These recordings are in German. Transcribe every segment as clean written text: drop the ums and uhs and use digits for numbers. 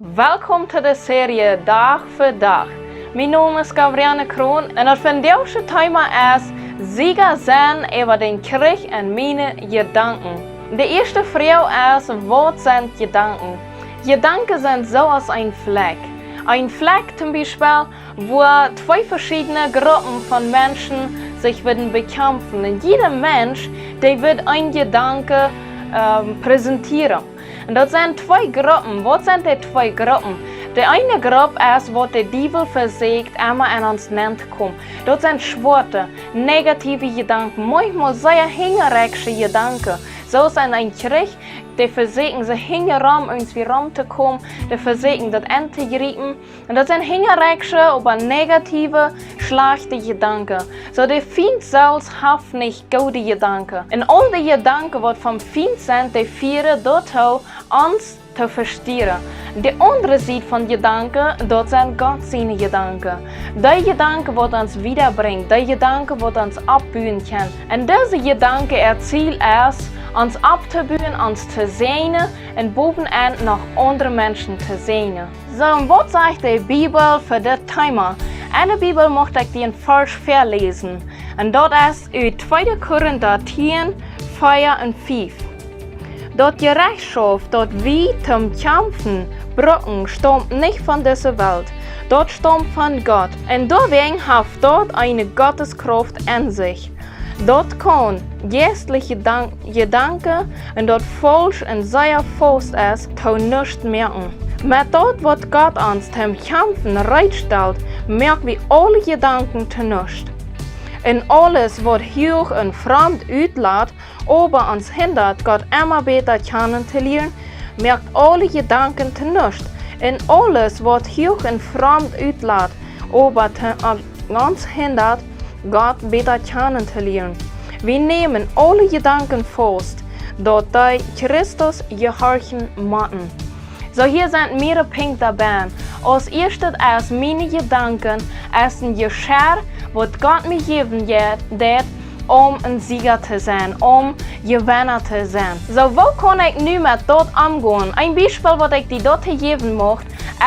Welkom to de serie Dag voor Dag. Mijn naam is Gabrielle Kroon en het vandaagse thema is Sieger zijn over den Krieg en mijn gedanken. De eerste vraag is, wat zijn gedanken? Gedanken zijn zoals een vlek. Een vlek zum Beispiel, wo zwei verschiedene Gruppen von Menschen sich würden bekämpfen. Und jeder Mensch, der wird ein Gedanke präsentieren. Und das sind zwei Gruppen. Was sind die zwei Gruppen? Die eine Gruppe ist, was der Teufel versucht, immer an uns nennt kommen. Das sind schwarze, negative Gedanken, manchmal sehr hingerechte Gedanken. So sind ein Krieg, die versuchen, sich hingeram irgendwie rumzukommen, die versuchen, das anzugreifen. Und das sind hingerechte, aber negative, schlechte Gedanken. So der Feind selbst hat nicht gute Gedanken. Und all die Gedanken, die vom Feind sind, die führen dazu, uns zu verstehen. Die andere Seite von Gedanken, das sind Gott seine Gedanken. Die Gedanken, die uns wiederbringen, die Gedanken, die uns abbauen können. Und diese Gedanken erzielen es, uns abzubauen, uns zu sehen und bovenaan noch andere Menschen zu sehen. So, und was sagt die Bibel für das Thema? In der Bibel möchte ich den Vers verlesen. Und dort ist in 2. Korinther 10, 4 und 5. Dort Gerechtschaft, dort wie zum Kämpfen, Brücken, stammt nicht von dieser Welt. Dort stammt von Gott. Und deswegen hat dort eine Gotteskraft in sich. Dort kann geistliche Gedanken und dort falsch und sehr fest ist, zu nichts merken. Mit dort, was Gott uns zum Kämpfen bereitstellt, merken wir alle Gedanken zu nichts. Und alles, was hoch und fremd uitlaat, aber uns hindert, Gott immer besser kennenzulernen, merkt alle Gedanken zu nichts. Und alles, was hoch und fremd uitlaat, aber uns hindert, Gott besser kennenzulernen. Wir nehmen alle Gedanken fest, dort die Christus gehorchen müssen. So hier sind mehrere Punkte dabei. Als erstes ist meine Gedanken ist ein Geschenk, was Gott mir geben wird, ein Sieger zu sein, Gewinner zu sein. So, wo kann ich nun mit dort umgehen? Ein Beispiel, was ich dir dort geben möchte,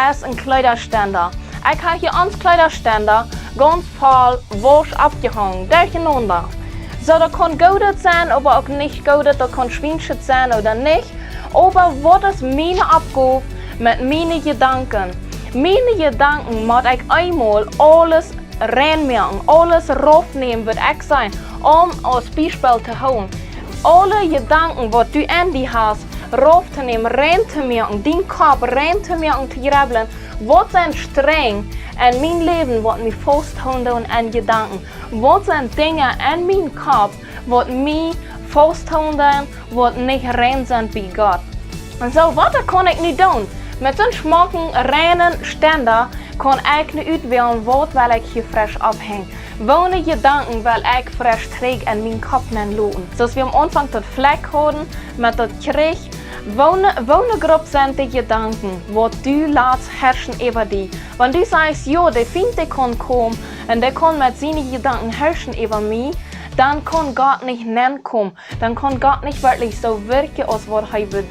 ist ein Kleiderständer. Ich habe hier einen Kleiderständer ganz voll Wäsche abgehangen, durcheinander. So, da kann gutes sein, aber auch nicht gutes, da kann schwinschig sein oder nicht. Aber was ist meine Abgabe mit meinen Gedanken? Meine Gedanken muss ich einmal alles reinmerken, alles raufnehmen, wird ich sein, als Beispiel zu holen. Alle Gedanken, die du in dir hast, raufzunehmen, reinzumerken, deinen Kopf reinzumerken, zu grabbeln, was sind streng in mein Leben, was mich festhalten und an Gedanken? Was sind Dinge in meinem Kopf, was mich festhalten, was nicht rein sind bei Gott? Und so, was kann ich nicht tun? Mit so einem schmucken, reinen Ständer kann ich nicht auswählen, weil ich hier frisch abhänge. Welche Gedanken will ich frisch trägt in meinen Kopf lassen. So dass wir am Anfang das Fleck haben, mit dem Krieg. Welche Gruppe sind die Gedanken, die du lässt herrschen über dich? Wenn du sagst, ja, der Feind kann kommen und der kann mit seinen Gedanken herrschen über mich, dann kann Gott nicht kommen. Dann kann Gott nicht wirklich so wirken, als was er will.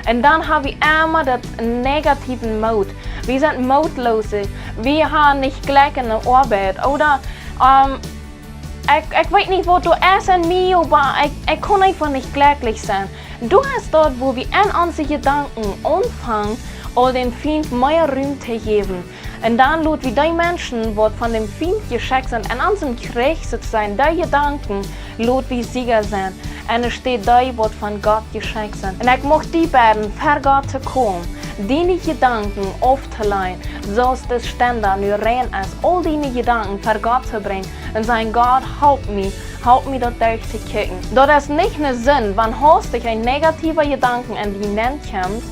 Und dann haben wir immer den negativen Mut. Wir sind Mutlose. Wir haben nicht gleich eine Arbeit. Oder ich weiß nicht, wo du erst in mir, aber ich kann einfach nicht glücklich sein. Du hast dort, wo wir in unsere Gedanken anfangen, all den Feind mehr Raum zu geben. Und dann lassen wir die Menschen, die von dem Feind geschickt sind, in unserem Krieg zu sein, die Gedanken, lassen wir Sieger sein. Und es steht die, die von Gott geschickt sind. Und ich möchte die beiden für Gott zu kommen, deine Gedanken aufzulegen, so dass das Ständer nur rein ist, all deine Gedanken für Gott zu bringen und sagen, Gott, help me dort durchzukicken. Das ist nicht ein Sinn, wenn hast dich ein negativer Gedanken in die Nennt kommt,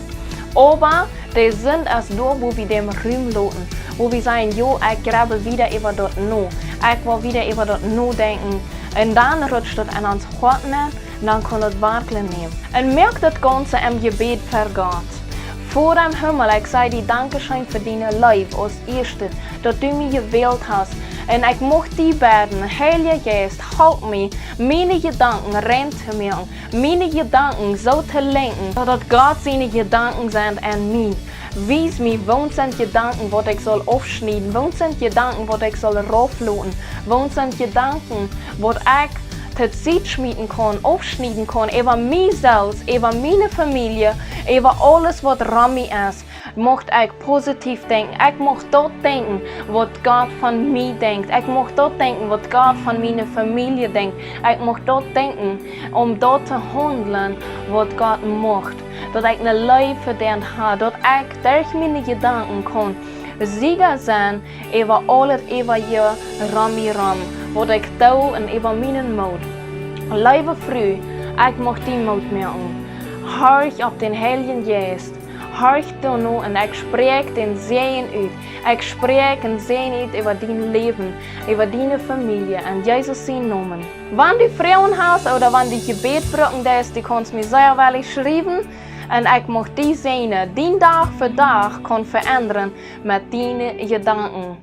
aber der Sinn ist da, wo wir dem Raum lassen, wo wir sagen, jo, ich grabe wieder über dort noch, ich will wieder über dort nachdenken. Und dann rutscht das an uns Hort nehmen, dann kann das wirklich nehmen. Und merkt das Ganze im Gebet für Gott. Vor dem Himmel, ich sage dir Dankeschön für deine Leben als Erste, dass du mich gewählt hast. Und ich möchte die beten, Heiliger Geist, help me, meine Gedanken reinzumerken, meine Gedanken so zu lenken, dass Gott seine Gedanken sind an mich. Wijs mij, wat zijn gedanken wat ik zal afsnijden? Wat zijn gedanken wat ik zal raufloten? Wat zijn gedanken wat ik het ziet schmieden kan, afsnijden kan, over mijzelf, over mijn familie, over alles wat Rami is. Mocht ik positief denken, ik mocht dat denken wat God van mij denkt. Ik mocht dat denken wat God van mijn familie denkt. Ik mocht dat denken om dat te handelen wat God mocht. Dat ik een leven verdient heb, dat ik durch mijn gedanken kan zeker zijn over alles over je Rami Ram. Wat ik doe en over mijn moed. Lieve vrouw, ik mocht die moed merken. Horch op den Heiligen Geest. Horch dan nu en ik spreek den Segen uit. Ik spreek een Segen uit over dein leven, over deine familie en Jezus zijn namen. Wanneer du Frauen hast oder wanneer die Gebet brauchen ist, die kannst mir sehr wel schreiben. En ik mocht die Segen, die dag voor dag kan veranderen met deine gedanken.